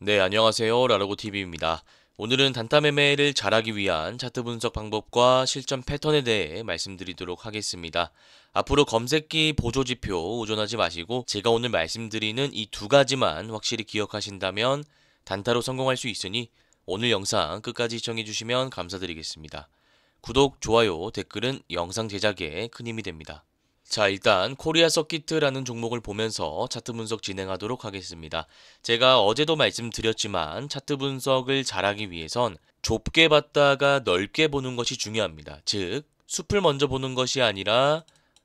네, 안녕하세요. 라라고TV입니다. 오늘은 단타 매매를 잘하기 위한 차트 분석 방법과 실전 패턴에 대해 말씀드리도록 하겠습니다. 앞으로 검색기 보조지표 오존하지 마시고 제가 오늘 말씀드리는 이 두 가지만 확실히 기억하신다면 단타로 성공할 수 있으니 오늘 영상 끝까지 시청해주시면 감사드리겠습니다. 구독, 좋아요, 댓글은 영상 제작에 큰 힘이 됩니다. 자, 일단 코리아 서킷이라는 종목을 보면서 차트 분석 진행하도록 하겠습니다. 제가 어제도 말씀드렸지만 차트 분석을 잘하기 위해선 좁게 봤다가 넓게 보는 것이 중요합니다. 즉, 숲을 먼저 보는 것이 아니라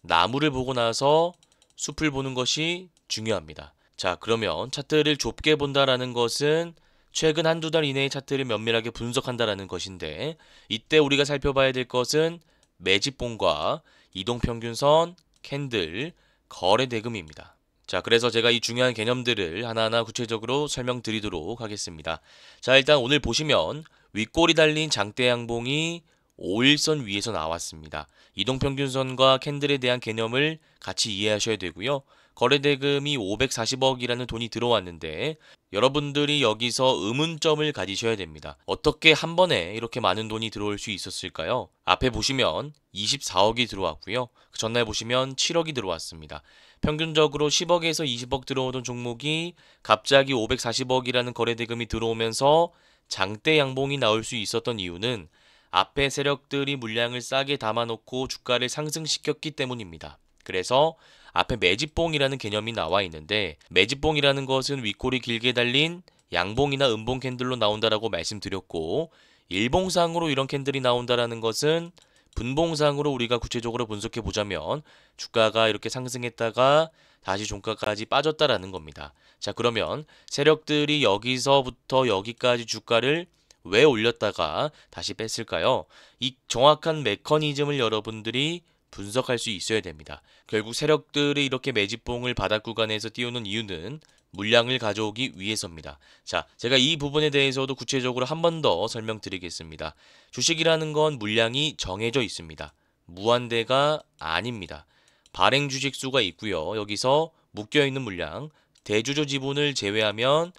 나무를 보고 나서 숲을 보는 것이 중요합니다. 자, 그러면 차트를 좁게 본다라는 것은 최근 한두 달 이내의 차트를 면밀하게 분석한다라는 것인데, 이때 우리가 살펴봐야 될 것은 매집봉과 이동평균선, 캔들, 거래 대금입니다. 자, 그래서 제가 이 중요한 개념들을 하나하나 구체적으로 설명드리도록 하겠습니다. 자, 일단 오늘 보시면 윗골이 달린 장대 양봉이 5일선 위에서 나왔습니다. 이동평균선과 캔들에 대한 개념을 같이 이해하셔야 되고요. 거래대금이 540억이라는 돈이 들어왔는데 여러분들이 여기서 의문점을 가지셔야 됩니다. 어떻게 한 번에 이렇게 많은 돈이 들어올 수 있었을까요? 앞에 보시면 24억이 들어왔고요. 그 전날 보시면 7억이 들어왔습니다. 평균적으로 10억에서 20억 들어오던 종목이 갑자기 540억이라는 거래대금이 들어오면서 장대 양봉이 나올 수 있었던 이유는 앞에 세력들이 물량을 싸게 담아놓고 주가를 상승시켰기 때문입니다. 그래서 앞에 매집봉이라는 개념이 나와 있는데, 매집봉이라는 것은 윗골이 길게 달린 양봉이나 음봉 캔들로 나온다라고 말씀드렸고, 일봉상으로 이런 캔들이 나온다라는 것은 분봉상으로 우리가 구체적으로 분석해 보자면 주가가 이렇게 상승했다가 다시 종가까지 빠졌다라는 겁니다. 자, 그러면 세력들이 여기서부터 여기까지 주가를 왜 올렸다가 다시 뺐을까요? 이 정확한 메커니즘을 여러분들이 분석할 수 있어야 됩니다. 결국 세력들이 이렇게 매집봉을 바닥 구간에서 띄우는 이유는 물량을 가져오기 위해서입니다. 자, 제가 이 부분에 대해서도 구체적으로 한 번 더 설명드리겠습니다. 주식이라는 건 물량이 정해져 있습니다. 무한대가 아닙니다. 발행 주식 수가 있고요. 여기서 묶여있는 물량, 대주주 지분을 제외하면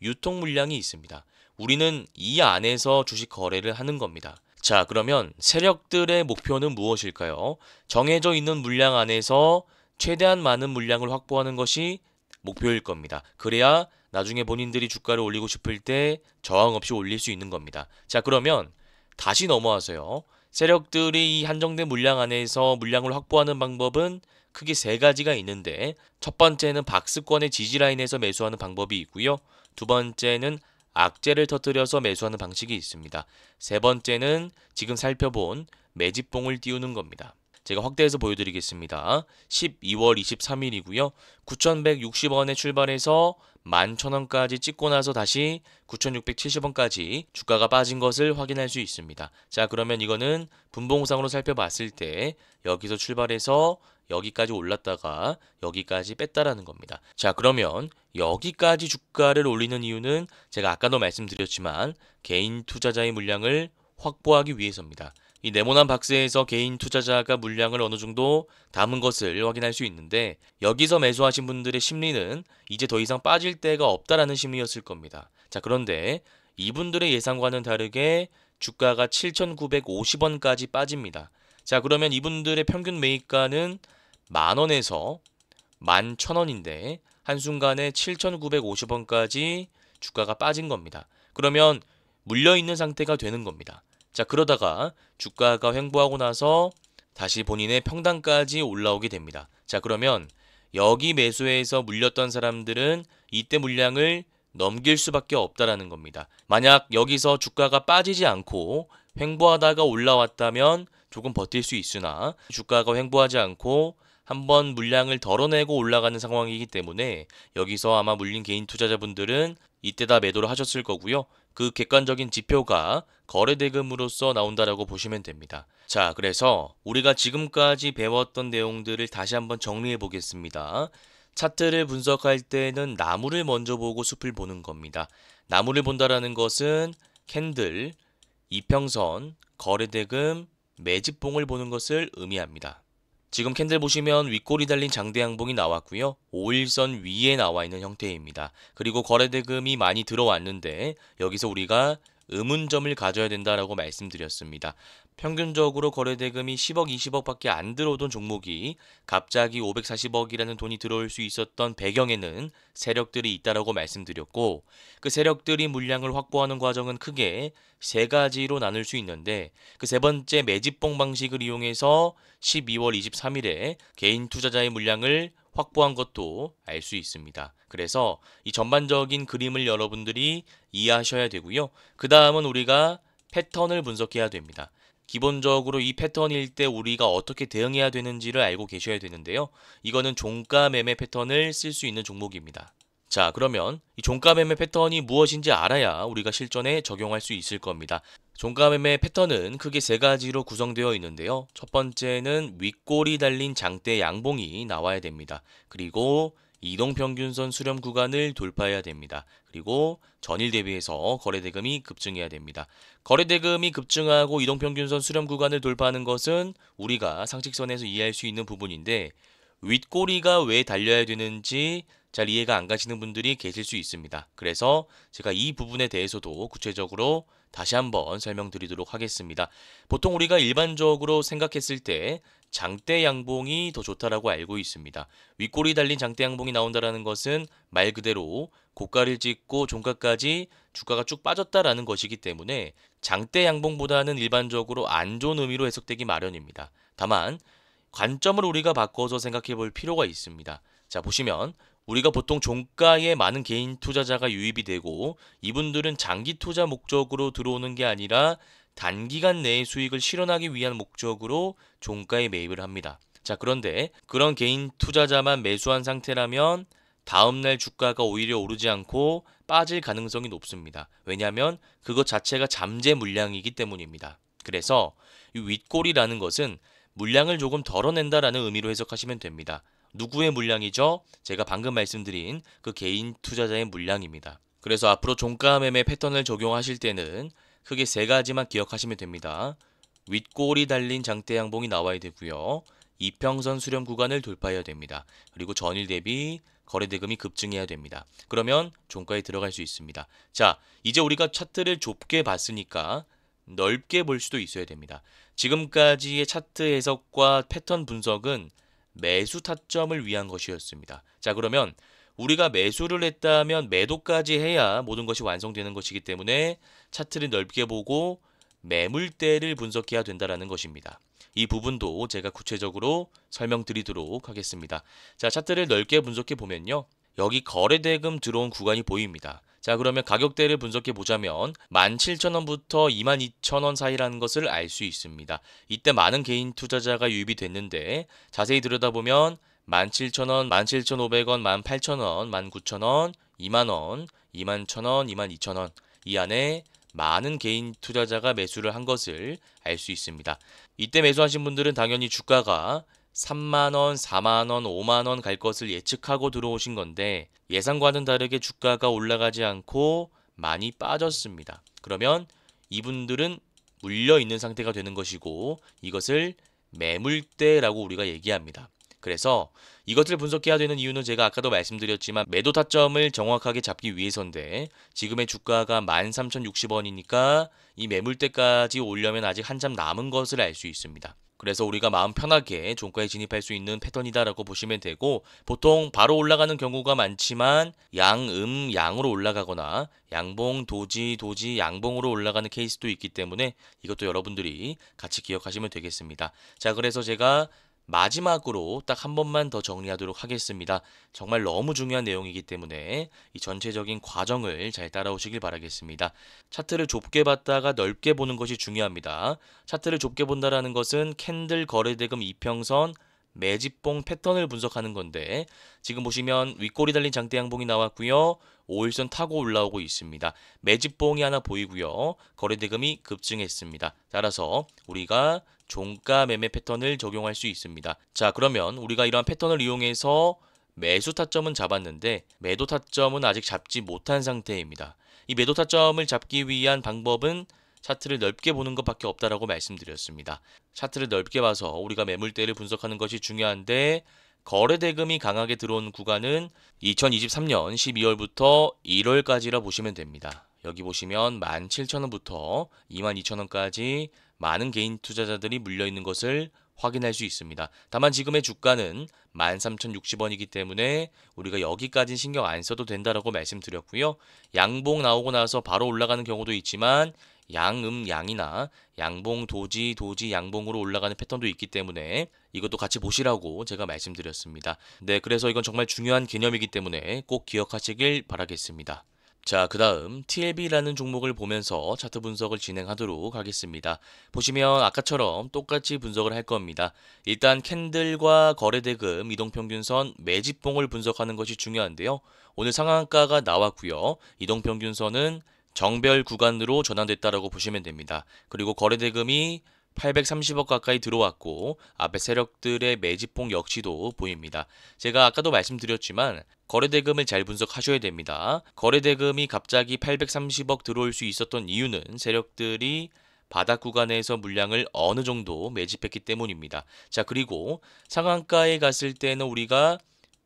유통 물량이 있습니다. 우리는 이 안에서 주식 거래를 하는 겁니다. 자, 그러면 세력들의 목표는 무엇일까요? 정해져 있는 물량 안에서 최대한 많은 물량을 확보하는 것이 목표일 겁니다. 그래야 나중에 본인들이 주가를 올리고 싶을 때 저항 없이 올릴 수 있는 겁니다. 자, 그러면 다시 넘어와서요. 세력들이 이 한정된 물량 안에서 물량을 확보하는 방법은 크게 세 가지가 있는데, 첫 번째는 박스권의 지지라인에서 매수하는 방법이 있고요. 두 번째는 악재를 터뜨려서 매수하는 방식이 있습니다. 세 번째는 지금 살펴본 매집봉을 띄우는 겁니다. 제가 확대해서 보여드리겠습니다. 12월 23일이고요. 9,160원에 출발해서 11,000원까지 찍고 나서 다시 9,670원까지 주가가 빠진 것을 확인할 수 있습니다. 자, 그러면 이거는 분봉상으로 살펴봤을 때 여기서 출발해서 여기까지 올랐다가 여기까지 뺐다라는 겁니다. 자, 그러면 여기까지 주가를 올리는 이유는 제가 아까도 말씀드렸지만 개인 투자자의 물량을 확보하기 위해서입니다. 이 네모난 박스에서 개인 투자자가 물량을 어느 정도 담은 것을 확인할 수 있는데, 여기서 매수하신 분들의 심리는 이제 더 이상 빠질 데가 없다라는 심리였을 겁니다. 자, 그런데 이분들의 예상과는 다르게 주가가 7,950원까지 빠집니다. 자, 그러면 이분들의 평균 매입가는 만원에서 11,000원인데 한순간에 7,950원까지 주가가 빠진 겁니다. 그러면 물려있는 상태가 되는 겁니다. 자, 그러다가 주가가 횡보하고 나서 다시 본인의 평단까지 올라오게 됩니다. 자, 그러면 여기 매수해서 물렸던 사람들은 이때 물량을 넘길 수밖에 없다라는 겁니다. 만약 여기서 주가가 빠지지 않고 횡보하다가 올라왔다면 조금 버틸 수 있으나, 주가가 횡보하지 않고 한번 물량을 덜어내고 올라가는 상황이기 때문에 여기서 아마 물린 개인 투자자분들은 이때다 매도를 하셨을 거고요. 그 객관적인 지표가 거래대금으로서 나온다라고 보시면 됩니다. 자, 그래서 우리가 지금까지 배웠던 내용들을 다시 한번 정리해 보겠습니다. 차트를 분석할 때는 나무를 먼저 보고 숲을 보는 겁니다. 나무를 본다라는 것은 캔들, 이평선, 거래대금, 매집봉을 보는 것을 의미합니다. 지금 캔들 보시면 윗골이 달린 장대 양봉이 나왔고요. 5일선 위에 나와 있는 형태입니다. 그리고 거래대금이 많이 들어왔는데 여기서 우리가 의문점을 가져야 된다라고 말씀드렸습니다. 평균적으로 거래대금이 10억, 20억밖에 안 들어오던 종목이 갑자기 540억이라는 돈이 들어올 수 있었던 배경에는 세력들이 있다라고 말씀드렸고, 그 세력들이 물량을 확보하는 과정은 크게 세 가지로 나눌 수 있는데, 그 세 번째 매집봉 방식을 이용해서 12월 23일에 개인 투자자의 물량을 확보한 것도 알 수 있습니다. 그래서 이 전반적인 그림을 여러분들이 이해하셔야 되고요. 그 다음은 우리가 패턴을 분석해야 됩니다. 기본적으로 이 패턴일 때 우리가 어떻게 대응해야 되는지를 알고 계셔야 되는데요. 이거는 종가 매매 패턴을 쓸 수 있는 종목입니다. 자, 그러면 이 종가 매매 패턴이 무엇인지 알아야 우리가 실전에 적용할 수 있을 겁니다. 종가 매매 패턴은 크게 세 가지로 구성되어 있는데요. 첫 번째는 윗골이 달린 장대 양봉이 나와야 됩니다. 그리고 이동평균선 수렴 구간을 돌파해야 됩니다. 그리고 전일 대비해서 거래대금이 급증해야 됩니다. 거래대금이 급증하고 이동평균선 수렴 구간을 돌파하는 것은 우리가 상식선에서 이해할 수 있는 부분인데, 윗꼬리가 왜 달려야 되는지 잘 이해가 안 가시는 분들이 계실 수 있습니다. 그래서 제가 이 부분에 대해서도 구체적으로 다시 한번 설명드리도록 하겠습니다. 보통 우리가 일반적으로 생각했을 때 장대 양봉이 더 좋다라고 알고 있습니다. 윗골이 달린 장대 양봉이 나온다라는 것은 말 그대로 고가를 찍고 종가까지 주가가 쭉 빠졌다라는 것이기 때문에 장대 양봉보다는 일반적으로 안 좋은 의미로 해석되기 마련입니다. 다만 관점을 우리가 바꿔서 생각해 볼 필요가 있습니다. 자, 보시면 우리가 보통 종가에 많은 개인 투자자가 유입이 되고, 이분들은 장기 투자 목적으로 들어오는 게 아니라 단기간 내의 수익을 실현하기 위한 목적으로 종가에 매입을 합니다. 자, 그런데 그런 개인 투자자만 매수한 상태라면 다음날 주가가 오히려 오르지 않고 빠질 가능성이 높습니다. 왜냐하면 그것 자체가 잠재 물량이기 때문입니다. 그래서 이 윗골이라는 것은 물량을 조금 덜어낸다라는 의미로 해석하시면 됩니다. 누구의 물량이죠? 제가 방금 말씀드린 그 개인 투자자의 물량입니다. 그래서 앞으로 종가 매매 패턴을 적용하실 때는 크게 세 가지만 기억하시면 됩니다. 윗골이 달린 장대 양봉이 나와야 되고요. 이평선 수렴 구간을 돌파해야 됩니다. 그리고 전일 대비 거래대금이 급증해야 됩니다. 그러면 종가에 들어갈 수 있습니다. 자, 이제 우리가 차트를 좁게 봤으니까 넓게 볼 수도 있어야 됩니다. 지금까지의 차트 해석과 패턴 분석은 매수 타점을 위한 것이었습니다. 자, 그러면 우리가 매수를 했다면 매도까지 해야 모든 것이 완성되는 것이기 때문에 차트를 넓게 보고 매물대를 분석해야 된다는 것입니다. 이 부분도 제가 구체적으로 설명드리도록 하겠습니다. 자, 차트를 넓게 분석해 보면요. 여기 거래대금 들어온 구간이 보입니다. 자, 그러면 가격대를 분석해 보자면 17,000원부터 22,000원 사이라는 것을 알 수 있습니다. 이때 많은 개인 투자자가 유입이 됐는데 자세히 들여다보면 17,000원, 17,500원, 18,000원, 19,000원, 20,000원, 21,000원, 22,000원 이 안에 많은 개인 투자자가 매수를 한 것을 알 수 있습니다. 이때 매수하신 분들은 당연히 주가가 3만원, 4만원, 5만원 갈 것을 예측하고 들어오신 건데 예상과는 다르게 주가가 올라가지 않고 많이 빠졌습니다. 그러면 이분들은 물려 있는 상태가 되는 것이고 이것을 매물대라고 우리가 얘기합니다. 그래서 이것을 분석해야 되는 이유는 제가 아까도 말씀드렸지만 매도 타점을 정확하게 잡기 위해서인데 지금의 주가가 13,060원이니까 이 매물대까지 오려면 아직 한참 남은 것을 알 수 있습니다. 그래서 우리가 마음 편하게 종가에 진입할 수 있는 패턴이다라고 보시면 되고 보통 바로 올라가는 경우가 많지만 양으로 올라가거나 양봉, 도지, 양봉으로 올라가는 케이스도 있기 때문에 이것도 여러분들이 같이 기억하시면 되겠습니다. 자, 그래서 제가 마지막으로 딱 한 번만 더 정리하도록 하겠습니다. 정말 너무 중요한 내용이기 때문에 이 전체적인 과정을 잘 따라오시길 바라겠습니다. 차트를 좁게 봤다가 넓게 보는 것이 중요합니다. 차트를 좁게 본다라는 것은 캔들 거래대금 이평선 매집봉 패턴을 분석하는 건데 지금 보시면 윗골이 달린 장대 양봉이 나왔고요. 5일선 타고 올라오고 있습니다. 매집봉이 하나 보이고요. 거래대금이 급증했습니다. 따라서 우리가 종가 매매 패턴을 적용할 수 있습니다. 자, 그러면 우리가 이러한 패턴을 이용해서 매수 타점은 잡았는데 매도 타점은 아직 잡지 못한 상태입니다. 이 매도 타점을 잡기 위한 방법은 차트를 넓게 보는 것밖에 없다라고 말씀드렸습니다. 차트를 넓게 봐서 우리가 매물대를 분석하는 것이 중요한데 거래 대금이 강하게 들어온 구간은 2023년 12월부터 1월까지라 보시면 됩니다. 여기 보시면 17,000원부터 22,000원까지 많은 개인 투자자들이 물려있는 것을 확인할 수 있습니다. 다만 지금의 주가는 13,060원이기 때문에 우리가 여기까지는 신경 안 써도 된다라고 말씀드렸고요. 양봉 나오고 나서 바로 올라가는 경우도 있지만 양이나 양봉 도지 양봉으로 올라가는 패턴도 있기 때문에 이것도 같이 보시라고 제가 말씀드렸습니다. 네, 그래서 이건 정말 중요한 개념이기 때문에 꼭 기억하시길 바라겠습니다. 자, 그 다음 TLB라는 종목을 보면서 차트 분석을 진행하도록 하겠습니다. 보시면 아까처럼 똑같이 분석을 할 겁니다. 일단 캔들과 거래대금, 이동평균선, 매집봉을 분석하는 것이 중요한데요. 오늘 상한가가 나왔고요. 이동평균선은 정별 구간으로 전환됐다라고 보시면 됩니다. 그리고 거래대금이 830억 가까이 들어왔고 앞에 세력들의 매집봉 역시도 보입니다. 제가 아까도 말씀드렸지만 거래대금을 잘 분석하셔야 됩니다. 거래대금이 갑자기 830억 들어올 수 있었던 이유는 세력들이 바닥 구간에서 물량을 어느 정도 매집했기 때문입니다. 자, 그리고 상한가에 갔을 때는 우리가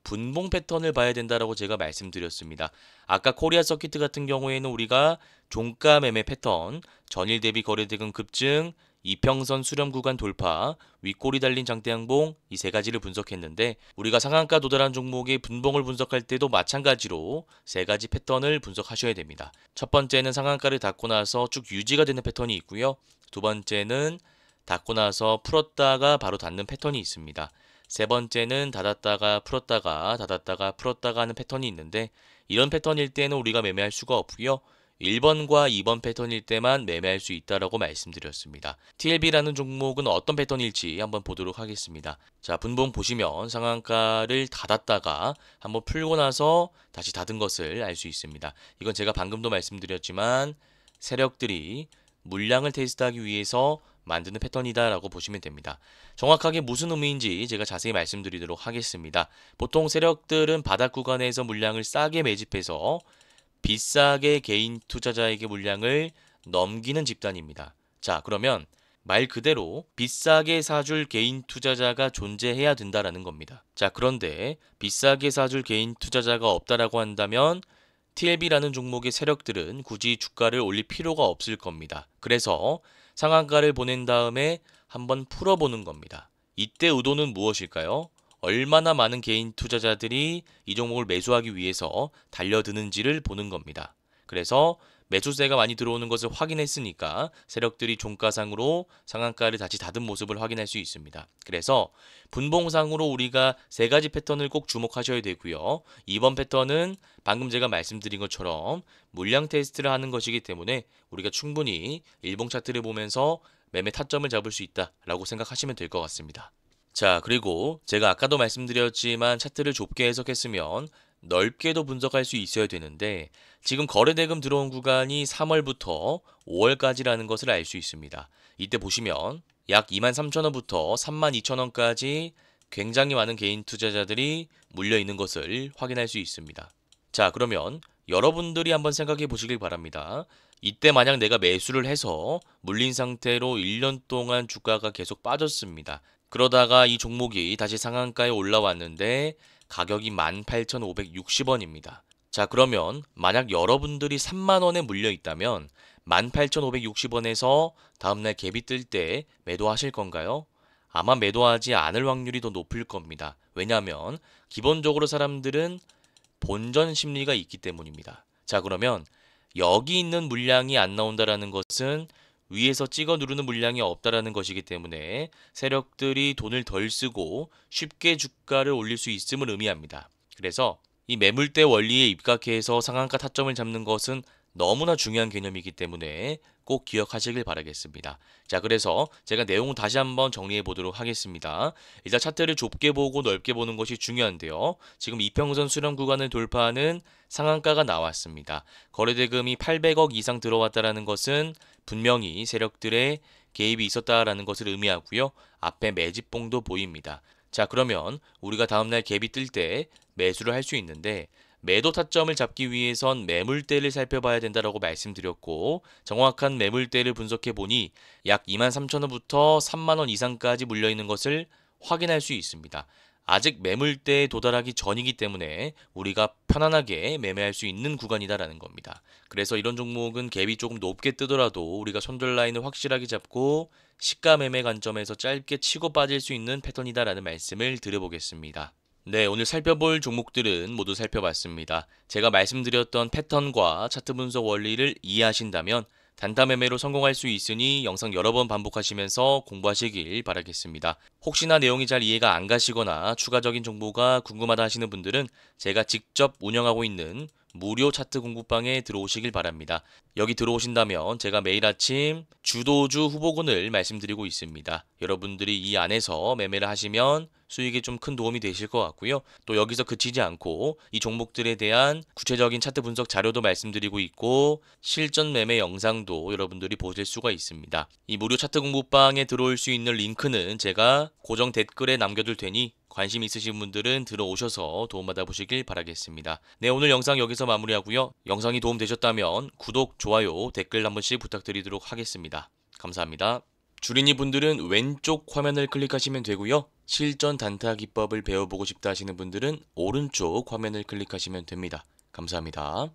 분봉 패턴을 봐야 된다라고 제가 말씀드렸습니다. 아까 코리아 서킷 같은 경우에는 우리가 종가 매매 패턴, 전일 대비 거래대금 급증, 이평선 수렴 구간 돌파, 윗꼬리 달린 장대양봉 이 세 가지를 분석했는데 우리가 상한가 도달한 종목의 분봉을 분석할 때도 마찬가지로 세 가지 패턴을 분석하셔야 됩니다. 첫 번째는 상한가를 닫고 나서 쭉 유지가 되는 패턴이 있고요. 두 번째는 닫고 나서 풀었다가 바로 닫는 패턴이 있습니다. 세 번째는 닫았다가 풀었다가 닫았다가 풀었다가 하는 패턴이 있는데 이런 패턴일 때는 우리가 매매할 수가 없고요. 1번과 2번 패턴일 때만 매매할 수 있다라고 말씀드렸습니다. TLB라는 종목은 어떤 패턴일지 한번 보도록 하겠습니다. 자, 분봉 보시면 상한가를 닫았다가 한번 풀고 나서 다시 닫은 것을 알 수 있습니다. 이건 제가 방금도 말씀드렸지만 세력들이 물량을 테스트하기 위해서 만드는 패턴이다라고 보시면 됩니다. 정확하게 무슨 의미인지 제가 자세히 말씀드리도록 하겠습니다. 보통 세력들은 바닥 구간에서 물량을 싸게 매집해서 비싸게 개인 투자자에게 물량을 넘기는 집단입니다. 자, 그러면 말 그대로 비싸게 사줄 개인 투자자가 존재해야 된다라는 겁니다. 자, 그런데 비싸게 사줄 개인 투자자가 없다라고 한다면 TLB라는 종목의 세력들은 굳이 주가를 올릴 필요가 없을 겁니다. 그래서 상한가를 보낸 다음에 한번 풀어보는 겁니다. 이때 의도는 무엇일까요? 얼마나 많은 개인 투자자들이 이 종목을 매수하기 위해서 달려드는지를 보는 겁니다. 그래서 매수세가 많이 들어오는 것을 확인했으니까 세력들이 종가상으로 상한가를 다시 닫은 모습을 확인할 수 있습니다. 그래서 분봉상으로 우리가 세 가지 패턴을 꼭 주목하셔야 되고요. 이번 패턴은 방금 제가 말씀드린 것처럼 물량 테스트를 하는 것이기 때문에 우리가 충분히 일봉 차트를 보면서 매매 타점을 잡을 수 있다라고 생각하시면 될 것 같습니다. 자, 그리고 제가 아까도 말씀드렸지만 차트를 좁게 해석했으면 넓게도 분석할 수 있어야 되는데 지금 거래대금 들어온 구간이 3월부터 5월까지라는 것을 알 수 있습니다. 이때 보시면 약 23,000원부터 32,000원까지 굉장히 많은 개인 투자자들이 물려 있는 것을 확인할 수 있습니다. 자, 그러면 여러분들이 한번 생각해 보시길 바랍니다. 이때 만약 내가 매수를 해서 물린 상태로 1년 동안 주가가 계속 빠졌습니다. 그러다가 이 종목이 다시 상한가에 올라왔는데 가격이 18,560원입니다. 자, 그러면 만약 여러분들이 3만원에 물려 있다면 18,560원에서 다음날 갭이 뜰 때 매도하실 건가요? 아마 매도하지 않을 확률이 더 높을 겁니다. 왜냐하면 기본적으로 사람들은 본전 심리가 있기 때문입니다. 자, 그러면 여기 있는 물량이 안 나온다라는 것은 위에서 찍어 누르는 물량이 없다라는 것이기 때문에 세력들이 돈을 덜 쓰고 쉽게 주가를 올릴 수 있음을 의미합니다. 그래서 이 매물대 원리에 입각해서 상한가 타점을 잡는 것은 너무나 중요한 개념이기 때문에 꼭 기억하시길 바라겠습니다. 자, 그래서 제가 내용을 다시 한번 정리해 보도록 하겠습니다. 일단 차트를 좁게 보고 넓게 보는 것이 중요한데요. 지금 이평선 수렴 구간을 돌파하는 상한가가 나왔습니다. 거래대금이 800억 이상 들어왔다는 것은 분명히 세력들의 개입이 있었다라는 것을 의미하고요. 앞에 매집봉도 보입니다. 자, 그러면 우리가 다음날 갭이 뜰 때 매수를 할 수 있는데 매도 타점을 잡기 위해선 매물대를 살펴봐야 된다라고 말씀드렸고, 정확한 매물대를 분석해 보니 약 23,000원부터 30,000원 이상까지 물려 있는 것을 확인할 수 있습니다. 아직 매물대에 도달하기 전이기 때문에 우리가 편안하게 매매할 수 있는 구간이다라는 겁니다. 그래서 이런 종목은 갭이 조금 높게 뜨더라도 우리가 손절 라인을 확실하게 잡고 시가 매매 관점에서 짧게 치고 빠질 수 있는 패턴이다라는 말씀을 드려보겠습니다. 네, 오늘 살펴볼 종목들은 모두 살펴봤습니다. 제가 말씀드렸던 패턴과 차트 분석 원리를 이해하신다면 단타 매매로 성공할 수 있으니 영상 여러 번 반복하시면서 공부하시길 바라겠습니다. 혹시나 내용이 잘 이해가 안 가시거나 추가적인 정보가 궁금하다 하시는 분들은 제가 직접 운영하고 있는 무료 차트 공부방에 들어오시길 바랍니다. 여기 들어오신다면 제가 매일 아침 주도주 후보군을 말씀드리고 있습니다. 여러분들이 이 안에서 매매를 하시면 수익에 좀 큰 도움이 되실 것 같고요. 또 여기서 그치지 않고 이 종목들에 대한 구체적인 차트 분석 자료도 말씀드리고 있고 실전 매매 영상도 여러분들이 보실 수가 있습니다. 이 무료 차트 공부방에 들어올 수 있는 링크는 제가 고정 댓글에 남겨둘 테니 관심 있으신 분들은 들어오셔서 도움받아 보시길 바라겠습니다. 네, 오늘 영상 여기서 마무리하고요. 영상이 도움되셨다면 구독, 좋아요, 댓글 한 번씩 부탁드리도록 하겠습니다. 감사합니다. 주린이 분들은 왼쪽 화면을 클릭하시면 되고요. 실전 단타 기법을 배워보고 싶다 하시는 분들은 오른쪽 화면을 클릭하시면 됩니다. 감사합니다.